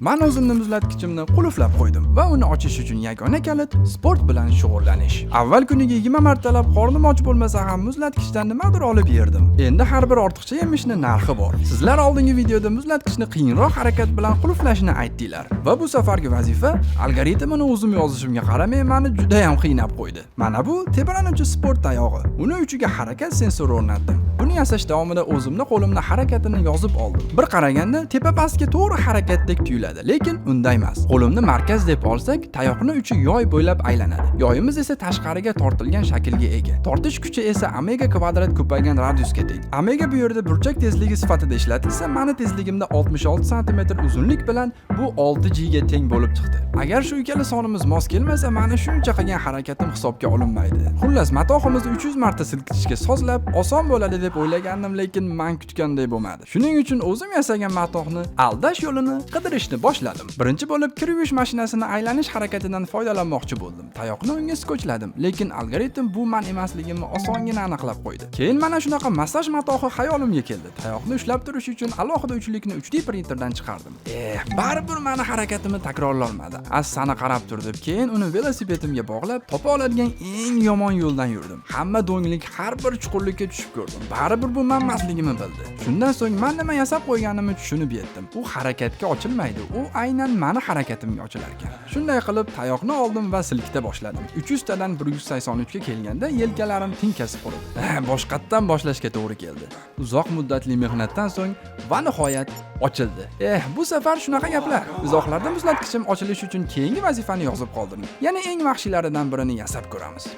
Men o'zimni muzlatkichimni qulflab qo'ydim va uni ochish uchun yagona kalit sport bilan shug'ullanish. Avval kuniga 20 martalab qornim och bo'lmasa ham muzlatkichdan nimadir olib yerdim. Endi har bir ortiqcha yemishni narxi bor. Sizlar oldingi videoda muzlatkichni qiyinroq harakat bilan qulflashni aytdinglar va bu safargi vazifa algoritmini o'zim yozishimga qaramay meni juda ham qiynab qo'ydi. Mana bu tebranuvchi sport tayog'i. Uni uchiga harakat sensori o'rnatdim. Buni yasash davomida o'zimni qo'limni harakatini yozib oldim. Bir qaraganda tepa pastga to'g'ri harakatdek tuyuladi, lekin unday emas. Qo'limni markaz deb olsak, tayoqni uchi yoy bo'ylab aylanadi. Yoyimiz esa tashqariga tortilgan shaklga ega. Tortish kuchi esa omega kvadrat ko'paygan radiusga teng. Omega bu yerda burchak tezligi sifatida ishlatilsa, meni tezligimda 66 sm uzunlik bilan bu 6G ga teng bo'lib chiqdi. Agar shu ikkala sonimiz mos kelmasa, meni shuncha qilgan harakatim hisobga olinmaydi. Xullas, matohimizni 300 marta silkitishga sozlab, oson bo'ladi deb o'ylagandim, lekin men kutganday bo'lmadi. Shuning uchun o'zim yasagan matohni aldash yo'lini qidirishni boshladim. Birinchi bo'lib kir yuvish mashinasini aylanish harakatidan foydalanmoqchi bo'ldim. Tayoqni unga skotchladim, lekin algoritm bu men emasligimni osongina aniqlab qo'ydi. Keyin mana shunaqa massaj matohi xayolimga keldi. Tayoqni ushlab turish uchun alohida uchlikni 3D printerdan chiqardim. Baribir meni harakatimni takrorlolmadi. Sana qarab turdim. Keyin uni velosipedimga bog'lab, topa oladigan eng yomon yo'ldan yurdim. Hamma do'nglik har bir chuqurlikka tushib ko'rdim. Baribir bu men emasligimni bildi. Shundan so'ng men nima yasab qo'yganimni tushunib yetdim. U harakatga ochilmaydi. U aynan meni harakatimga ochilar ekan. Shunday qilib tayoqni oldim va silkita boshladim. 300 tadan 183 ga kelganda yelkalarim tinkasib qoldi. Boshqatdan boshlashga to'g'ri keldi. Uzoq muddatli mehnatdan so'ng va nihoyat ochildi. Bu safar shunaqa gaplar. Izohlarda muzlatkichim ochilish uchun keyingi vazifani yozib qoldirdim. Yana eng yaxshilaridan birini yasab ko'ramiz.